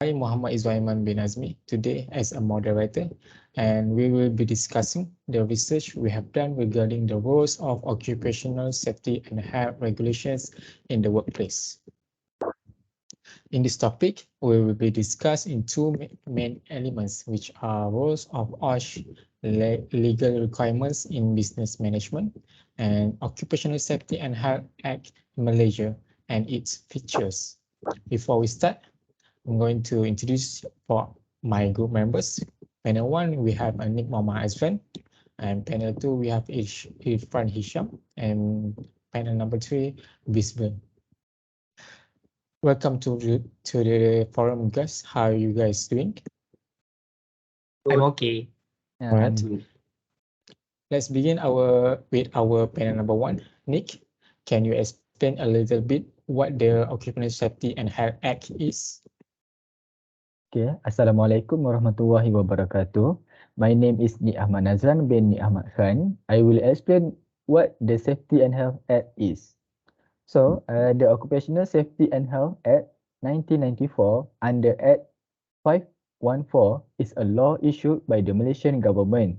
I, Muhammad IZWAN bin AZMI, today as a moderator, and we will be discussing the research we have done regarding the roles of occupational safety and health regulations in the workplace. In this topic, we will be discussing two main elements, which are roles of OSH, legal requirements in business management, and Occupational Safety and Health Act in Malaysia and its features. Before we start, I'm going to introduce for my group members. Panel 1, we have Nick Mama Azvan, and panel 2, we have IRFAN HISYAM, and panel number 3, VIISVAN. Welcome to the forum, guys. How are you guys doing? I'm okay. All right. Let's begin with our panel number 1. Nick, can you explain a little bit what the Occupational Safety and Health Act is? Okay, Assalamualaikum warahmatullahi wabarakatuh. My name is Ni Ahmad Nazran bin Ni Ahmad Khan. I will explain what the Safety and Health Act is. So, the Occupational Safety and Health Act 1994 under Act 514 is a law issued by the Malaysian government.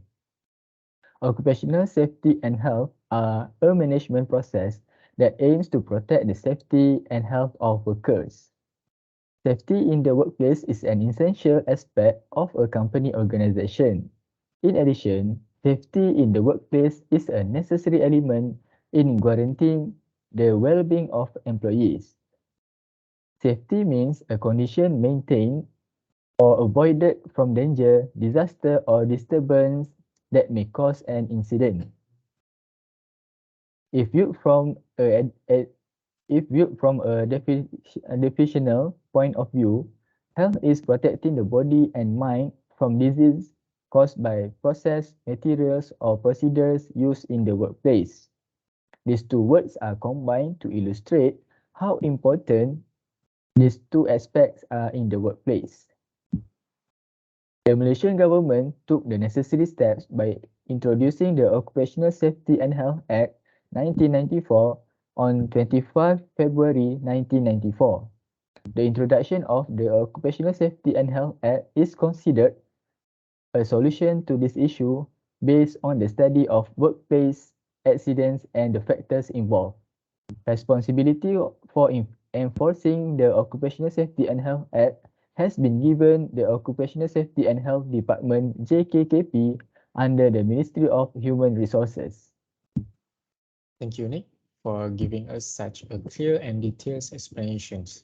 Occupational safety and health are a management process that aims to protect the safety and health of workers. Safety in the workplace is an essential aspect of a company organization. In addition, safety in the workplace is a necessary element in guaranteeing the well-being of employees. Safety means a condition maintained or avoided from danger, disaster, or disturbance that may cause an incident. If viewed from a definitional point of view, health is protecting the body and mind from disease caused by process, materials, or procedures used in the workplace. These two words are combined to illustrate how important these two aspects are in the workplace. The Malaysian government took the necessary steps by introducing the Occupational Safety and Health Act 1994 on 25 February 1994. The introduction of the Occupational Safety and Health Act is considered a solution to this issue based on the study of workplace accidents and the factors involved. Responsibility for enforcing the Occupational Safety and Health Act has been given the Occupational Safety and Health Department JKKP under the Ministry of Human Resources. Thank you, Nick, for giving us such a clear and detailed explanations.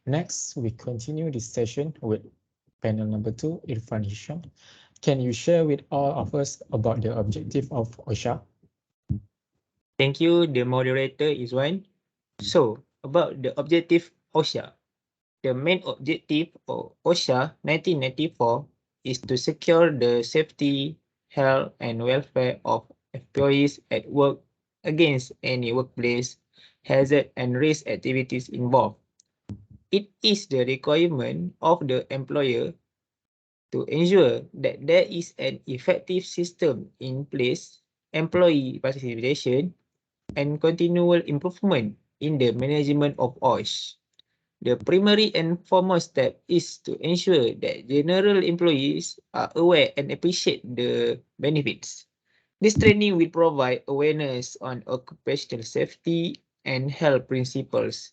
Next, we continue this session with panel number 2, IRFAN HISYAM. Can you share with all of us about the objective of OSHA? Thank you, the moderator IZWAN. So, about the objective OSHA. The main objective of OSHA 1994 is to secure the safety, health, and welfare of employees at work against any workplace hazard and risk activities involved. It is the requirement of the employer to ensure that there is an effective system in place, employee participation, and continual improvement in the management of OSH. The primary and foremost step is to ensure that general employees are aware and appreciate the benefits. This training will provide awareness on occupational safety and health principles,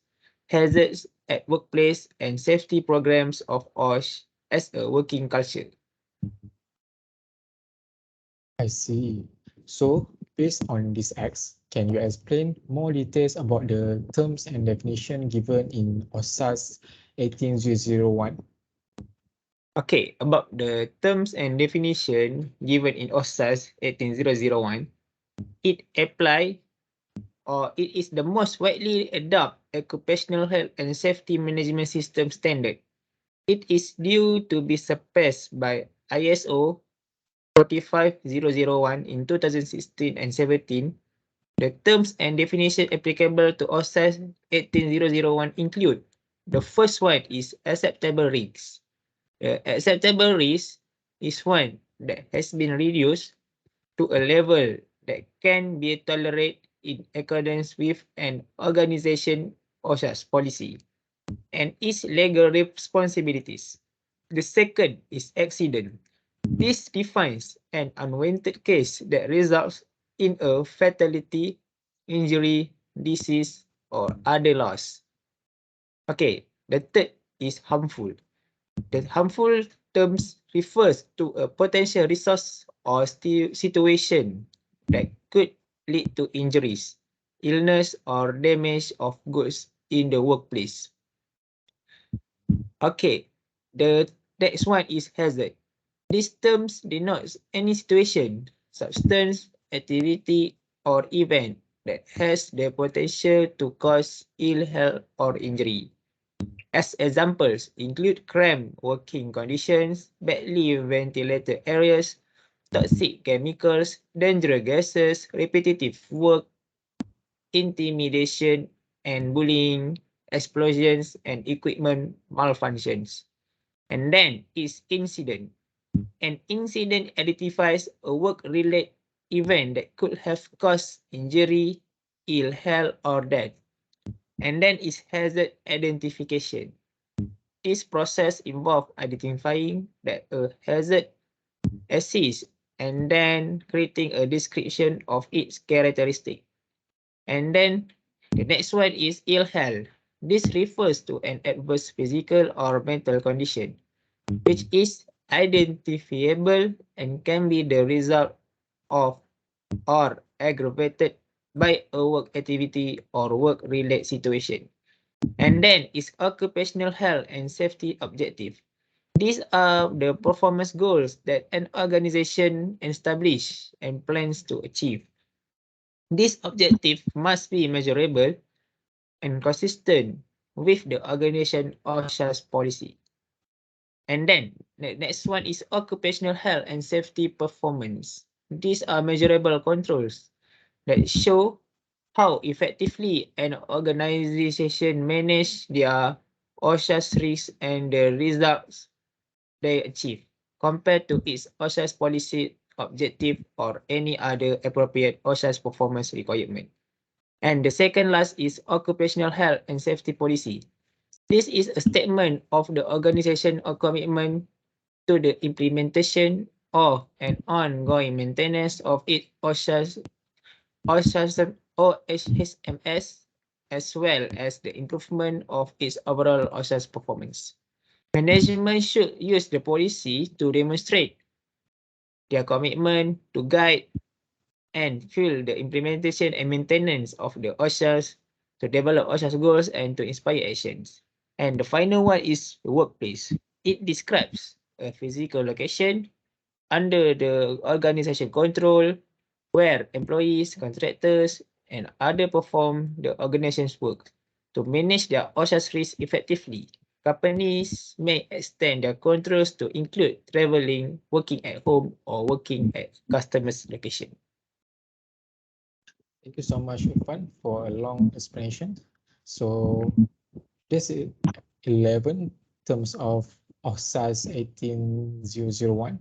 hazards at workplace, and safety programs of OSH as a working culture. I see. So, based on these acts, can you explain more details about the terms and definition given in OSAS 18001? Okay, about the terms and definition given in OSAS 18001, it apply or it is the most widely adopted occupational health and safety management system standard. It is due to be surpassed by ISO 45001 in 2016 and 17. The terms and definition applicable to OSAS 18001 include: the first one is acceptable risks. The acceptable risk is one that has been reduced to a level that can be tolerated in accordance with an organization OSHA's policy and its legal responsibilities. The second is accident. This defines an unwanted case that results in a fatality, injury, disease, or other loss. Okay, the third is harmful. The harmful terms refers to a potential resource or situation that could lead to injuries, illness, or damage of goods in the workplace. Okay, the next one is hazard. These terms denotes any situation, substance, activity, or event that has the potential to cause ill health or injury. As examples include cramped working conditions, badly ventilated areas, toxic chemicals, dangerous gases, repetitive work, intimidation and bullying, explosions, and equipment malfunctions. And then is incident. An incident identifies a work-related event that could have caused injury, ill health, or death. And then is hazard identification. This process involves identifying that a hazard exists and then creating a description of its characteristic. And then the next one is ill health. This refers to an adverse physical or mental condition, which is identifiable and can be the result of or aggravated by a work activity or work-related situation. And then is occupational health and safety objective. These are the performance goals that an organization establishes and plans to achieve. This objective must be measurable and consistent with the organization OSHA's policy. And then the next one is occupational health and safety performance. These are measurable controls that show how effectively an organization manage their OSHA's risks and the results they achieve compared to its OSHA's policy objective or any other appropriate OSHA's performance requirement. And the second last is occupational health and safety policy. This is a statement of the organization or commitment to the implementation of an ongoing maintenance of its OHSMS, as well as the improvement of its overall OSHA's performance. Management should use the policy to demonstrate their commitment to guide and fuel the implementation and maintenance of the OSHA's, to develop OSHA's goals and to inspire actions. And the final one is the workplace. It describes a physical location under the organization control where employees, contractors, and other perform the organization's work. To manage their OSHA's risk effectively, companies may extend their controls to include traveling, working at home, or working at customer's location. Thank you so much, Irfan, for a long explanation. So this is 11 terms of OSAS 18001.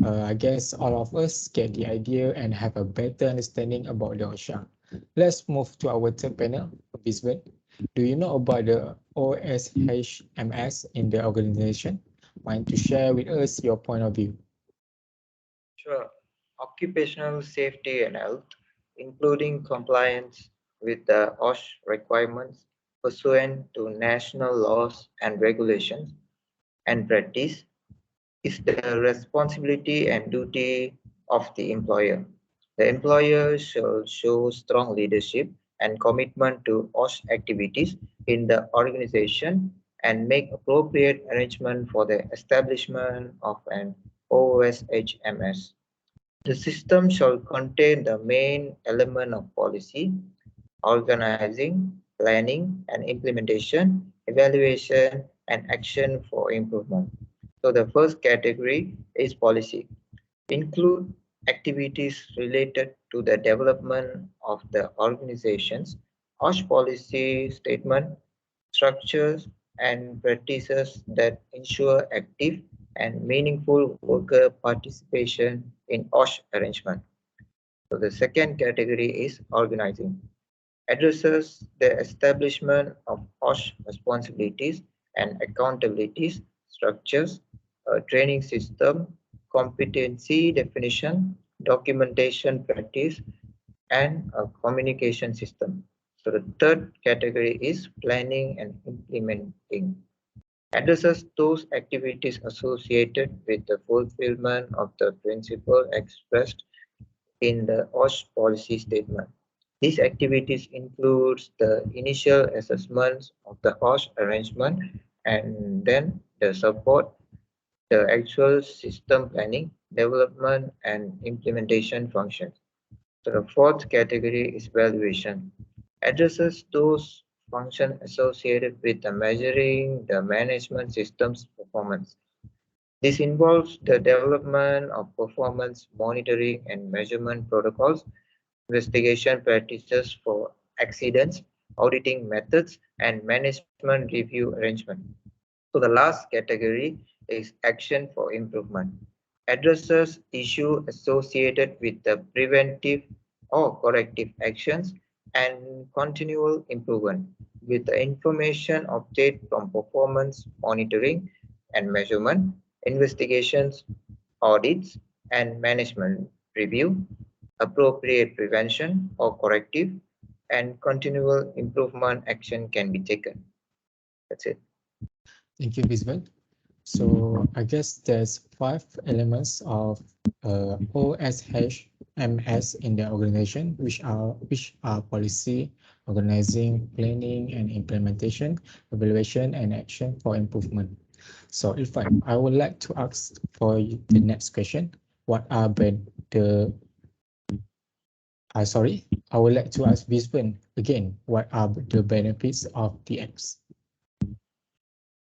I guess all of us get the idea and have a better understanding about the OSHA. Let's move to our third panel, VIISVAN. Do you know about the OSHMS in the organization? Mind to share with us your point of view? Sure. Occupational safety and health, including compliance with the OSH requirements pursuant to national laws and regulations and practice, is the responsibility and duty of the employer. The employer shall show strong leadership and commitment to OSH activities in the organization and make appropriate arrangement for the establishment of an OSHMS. The system shall contain the main element of policy, organizing, planning, and implementation, evaluation, and action for improvement. So the first category is policy. Include activities related to the development of the organization's OSH policy statement, structures, and practices that ensure active and meaningful worker participation in OSH arrangement. So the second category is organizing. Addresses the establishment of OSH responsibilities and accountabilities, structures, a training system, competency definition, documentation practice, and a communication system. So the third category is planning and implementing. Addresses those activities associated with the fulfillment of the principle expressed in the OSH policy statement. These activities includes the initial assessments of the OSH arrangement and then the support, the actual system planning, development, and implementation functions. So the fourth category is valuation. Addresses those functions associated with the measuring the management system's performance. This involves the development of performance monitoring and measurement protocols, investigation practices for accidents, auditing methods, and management review arrangement. So the last category is action for improvement. Addresses issues associated with the preventive or corrective actions and continual improvement with the information obtained from performance monitoring and measurement, investigations, audits, and management review, appropriate prevention or corrective, and continual improvement action can be taken. That's it. Thank you, VIISVAN. So I guess there's 5 elements of OSHMS in the organization, which are policy, organizing, planning and implementation, evaluation and action for improvement. So Irfan, I would like to ask for the next question. What are the sorry, I would like to ask VIISVAN again, what are the benefits of the acts?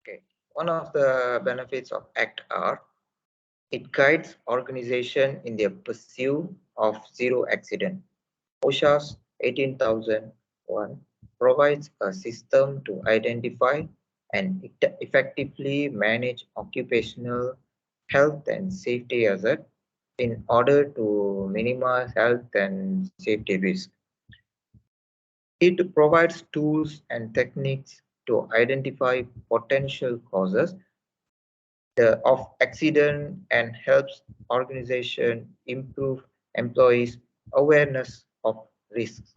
Okay. One of the benefits of ACT are it guides organization in their pursuit of zero accident. OSHA's 18001 provides a system to identify and effectively manage occupational health and safety hazard in order to minimize health and safety risk. It provides tools and techniques to identify potential causes of accident and helps organization improve employees' awareness of risks.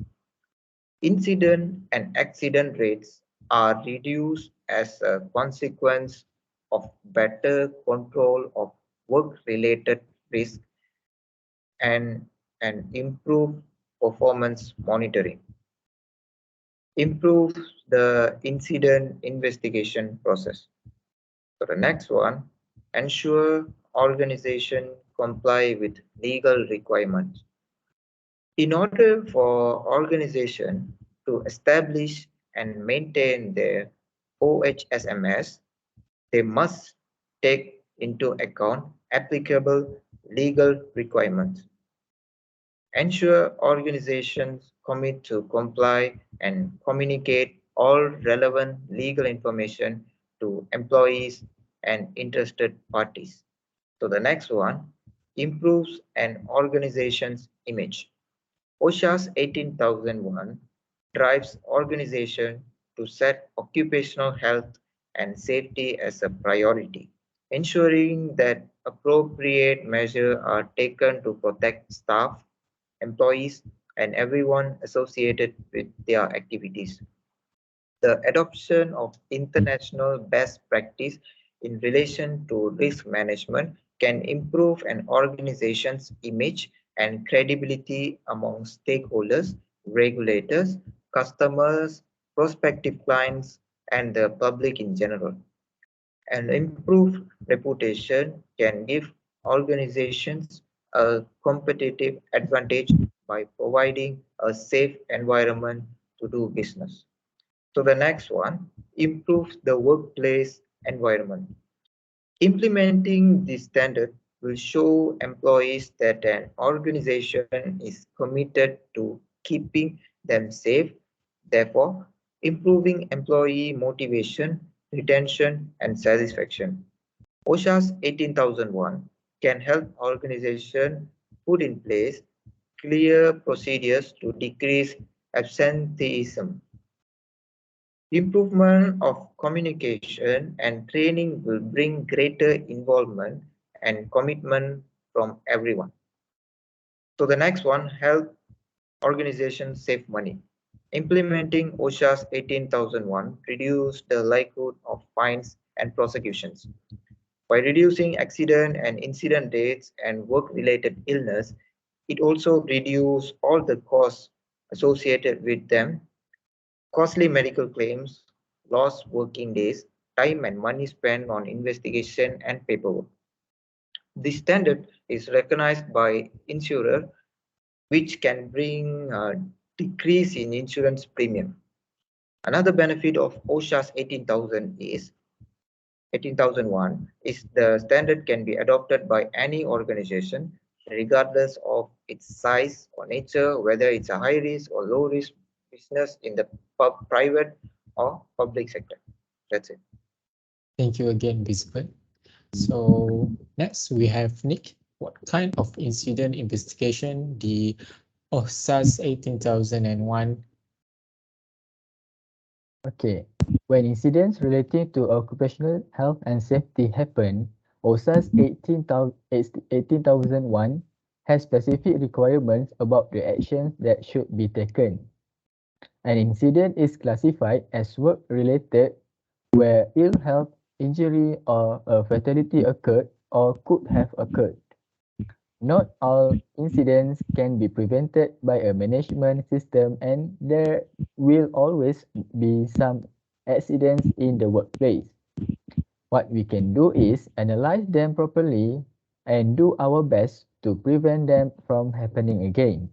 Incident and accident rates are reduced as a consequence of better control of work-related risk and improved performance monitoring. Improves the incident investigation process. So the next one, ensure organization comply with legal requirements. In order for organization to establish and maintain their OHSMS, they must take into account applicable legal requirements. Ensure organizations commit to comply and communicate all relevant legal information to employees and interested parties. So the next one, improves an organization's image. OSHA's 18001 drives organization to set occupational health and safety as a priority, ensuring that appropriate measures are taken to protect staff, employees, and everyone associated with their activities. The adoption of international best practice in relation to risk management can improve an organization's image and credibility among stakeholders, regulators, customers, prospective clients, and the public in general. An improved reputation can give organizations a competitive advantage by providing a safe environment to do business. So the next one, improves the workplace environment. Implementing this standard will show employees that an organization is committed to keeping them safe, therefore improving employee motivation, retention, and satisfaction. OSHA's 18001 can help organizations put in place clear procedures to decrease absenteeism. Improvement of communication and training will bring greater involvement and commitment from everyone. So the next one, help organizations save money. Implementing OSHA's 18001 reduced the likelihood of fines and prosecutions. By reducing accident and incident rates and work-related illness, it also reduced all the costs associated with them, costly medical claims, lost working days, time and money spent on investigation and paperwork. This standard is recognized by insurer, which can bring a decrease in insurance premium. Another benefit of OSHA's 18001 is the standard can be adopted by any organization regardless of its size or nature, whether it's a high risk or low risk business in the private or public sector. That's it. Thank you again, VIISVAN. So next we have Nick. What kind of incident investigation the OSAS 18001? Okay, when incidents relating to occupational health and safety happen, OSAS 18001 has specific requirements about the actions that should be taken. An incident is classified as work-related where ill health, injury, or a fatality occurred or could have occurred. Not all incidents can be prevented by a management system, and there will always be some accidents in the workplace. What we can do is analyze them properly and do our best to prevent them from happening again.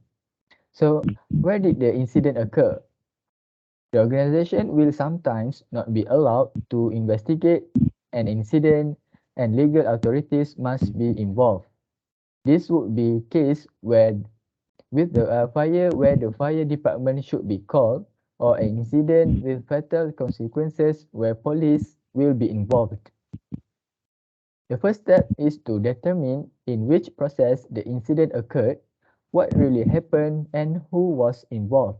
So, where did the incident occur? The organization will sometimes not be allowed to investigate an incident, and legal authorities must be involved. This would be case where with the fire where the fire department should be called, or an incident with fatal consequences where police will be involved. The first step is to determine in which process the incident occurred, what really happened, and who was involved.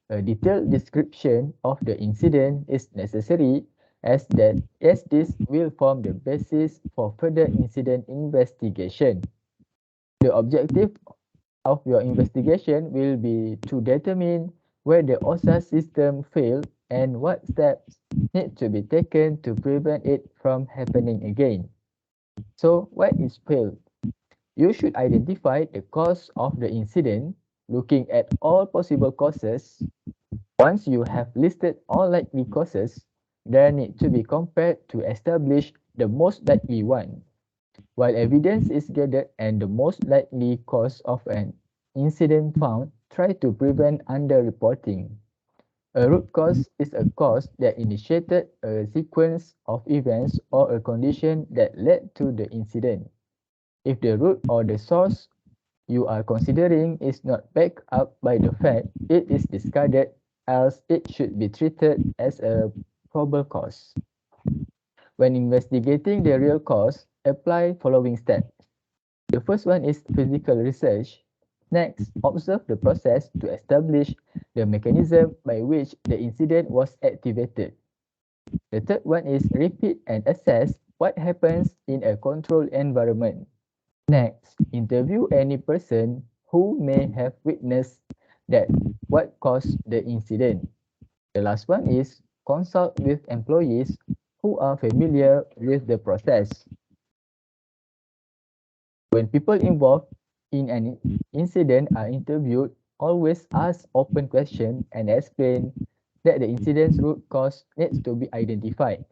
A detailed description of the incident is necessary as this will form the basis for further incident investigation. The objective of your investigation will be to determine where the OSA system failed and what steps need to be taken to prevent it from happening again. So, what is failed? You should identify the cause of the incident, looking at all possible causes. Once you have listed all likely causes, they need to be compared to establish the most likely one. While evidence is gathered and the most likely cause of an incident found, try to prevent underreporting. A root cause is a cause that initiated a sequence of events or a condition that led to the incident. If the root or the source you are considering is not backed up by the fact, it is discarded, else it should be treated as a probable cause. When investigating the real cause, apply following steps. The first one is physical research. Next, observe the process to establish the mechanism by which the incident was activated. The third one is repeat and assess what happens in a controlled environment. Next, interview any person who may have witnessed that what caused the incident. The last one is consult with employees who are familiar with the process. When people involved in an incident are interviewed, always ask open questions and explain that the incident's root cause needs to be identified.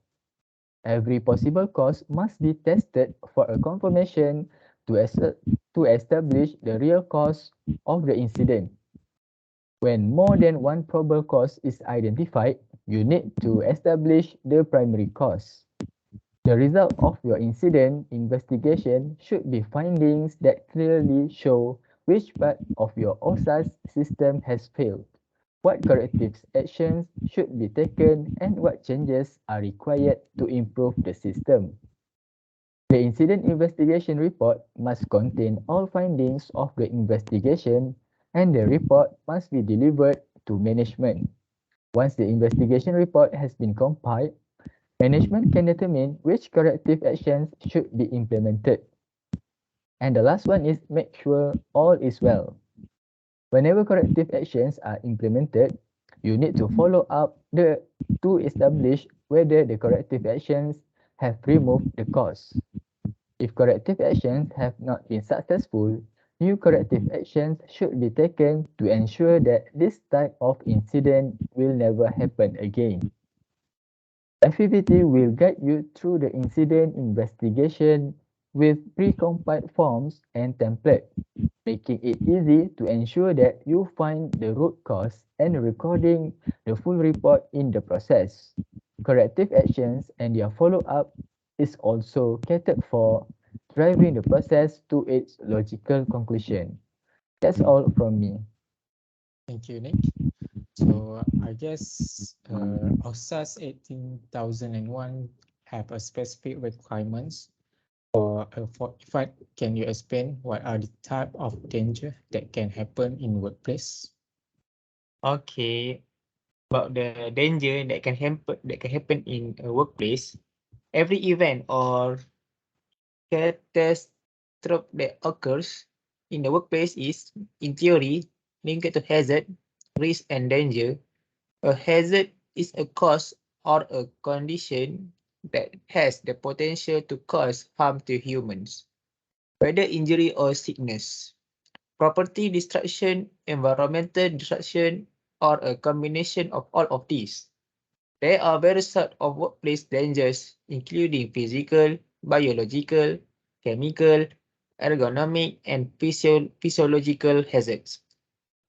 Every possible cause must be tested for a confirmation to establish the real cause of the incident. When more than one probable cause is identified, you need to establish the primary cause. The result of your incident investigation should be findings that clearly show which part of your OSAS system has failed, what corrective actions should be taken, and what changes are required to improve the system. The incident investigation report must contain all findings of the investigation, and the report must be delivered to management. Once the investigation report has been compiled, management can determine which corrective actions should be implemented. And the last one is make sure all is well. Whenever corrective actions are implemented, you need to follow up to establish whether the corrective actions have removed the cause. If corrective actions have not been successful, new corrective actions should be taken to ensure that this type of incident will never happen again. FEVT will guide you through the incident investigation with pre-compiled forms and template, making it easy to ensure that you find the root cause and recording the full report in the process. Corrective actions and their follow-up is also catered for, driving the process to its logical conclusion. That's all from me. Thank you, Nick. So I guess OSAS 18001 have a specific requirements for effect. Can you explain what are the type of danger that can happen in workplace? Okay, about the danger that can happen in a workplace. Every event or catastrophe that occurs in the workplace is, in theory, linked to hazard, risk, and danger. A hazard is a cause or a condition that has the potential to cause harm to humans, whether injury or sickness, property destruction, environmental destruction, or a combination of all of these. There are various sorts of workplace dangers, including physical, biological, chemical, ergonomic, and physiological hazards.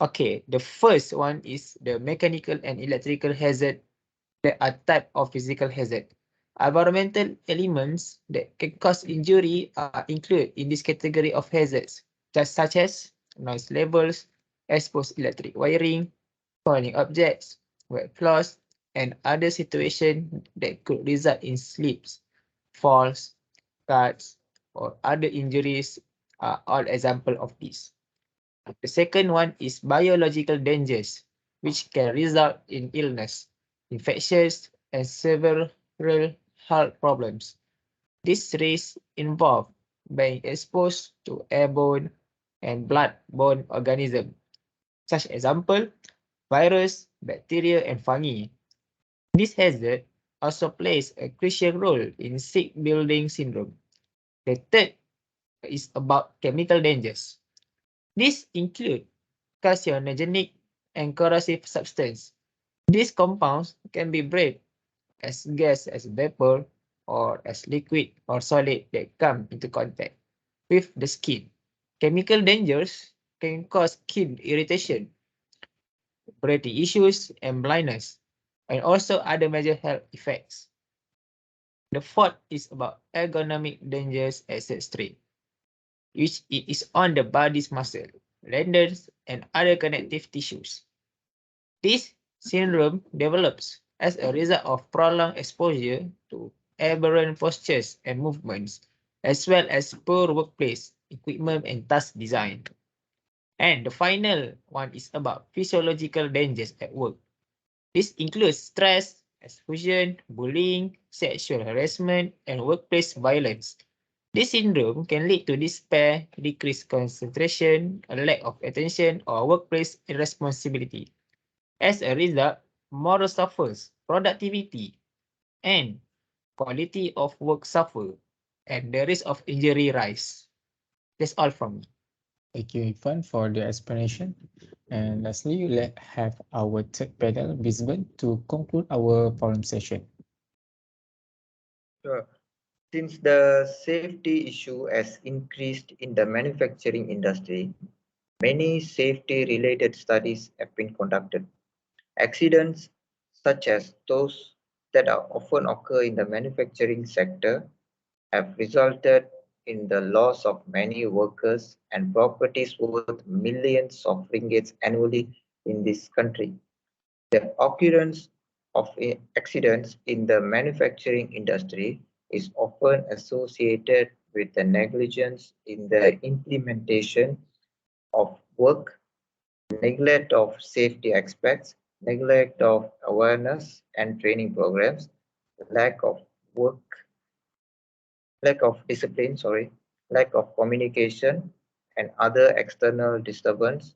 Okay, the first one is the mechanical and electrical hazard that are type of physical hazard. Environmental elements that can cause injury are included in this category of hazards, just such as noise levels, exposed electric wiring, falling objects, wet floors, and other situations that could result in slips, falls, cuts, or other injuries are all examples of this. The second one is biological dangers, which can result in illness, infections, and several health problems. These risks involve being exposed to airborne and blood-borne organisms, such example, virus, bacteria, and fungi. This hazard also plays a crucial role in sick building syndrome. The third is about chemical dangers. These include carcinogenic and corrosive substance. These compounds can be breathed as gas, as vapor, or as liquid or solid that come into contact with the skin. Chemical dangers can cause skin irritation, breathing issues, and blindness, and also other major health effects. The fourth is about ergonomic dangers as a strain, which it is on the body's muscle, tendons, and other connective tissues. This syndrome develops as a result of prolonged exposure to aberrant postures and movements, as well as poor workplace equipment and task design. And the final one is about physiological dangers at work. This includes stress, exclusion, bullying, sexual harassment, and workplace violence. This syndrome can lead to despair, decreased concentration, a lack of attention, or workplace irresponsibility. As a result, morale suffers, productivity and quality of work suffer, and the risk of injury rise. That's all from me. Thank you, Irfan, for the explanation. And lastly, let's have our third panel, VIISVAN, to conclude our forum session. Sure. Since the safety issue has increased in the manufacturing industry, many safety-related studies have been conducted. Accidents such as those that are often occur in the manufacturing sector have resulted in the loss of many workers and properties worth millions of ringgits annually in this country. The occurrence of accidents in the manufacturing industry is often associated with the negligence in the implementation of work, neglect of safety aspects, neglect of awareness and training programs, lack of work, lack of discipline, lack of communication, and other external disturbance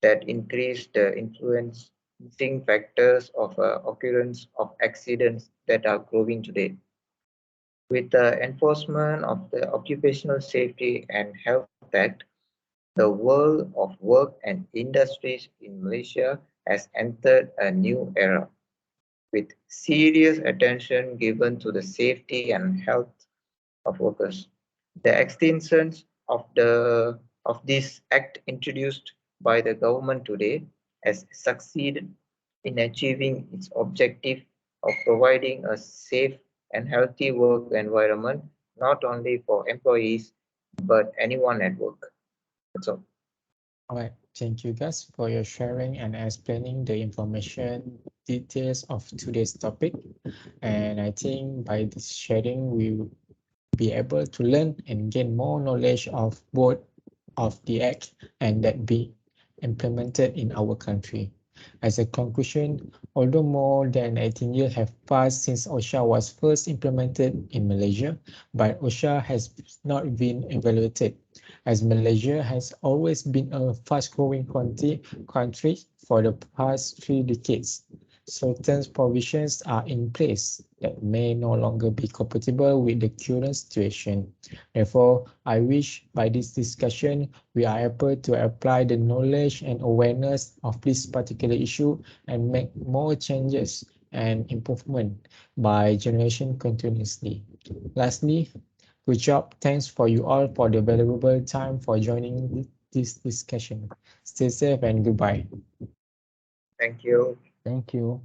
that increase the influencing factors of occurrence of accidents that are growing today. With the enforcement of the Occupational Safety and Health Act, the world of work and industries in Malaysia has entered a new era, with serious attention given to the safety and health of workers. The extension of this act introduced by the government today has succeeded in achieving its objective of providing a safe and healthy work environment not only for employees but anyone at work. That's all. All right, thank you guys for your sharing and explaining the information details of today's topic. And I think by this sharing, we will be able to learn and gain more knowledge of both of the act and that be implemented in our country. As a conclusion, although more than 18 years have passed since OSHA was first implemented in Malaysia, but OSHA has not been evaluated, as Malaysia has always been a fast-growing country for the past 3 decades. Certain provisions are in place that may no longer be compatible with the current situation. Therefore, I wish by this discussion, we are able to apply the knowledge and awareness of this particular issue and make more changes and improvement by generation continuously. Lastly, good job. Thanks for you all for the valuable time for joining this discussion. Stay safe and goodbye. Thank you. Thank you.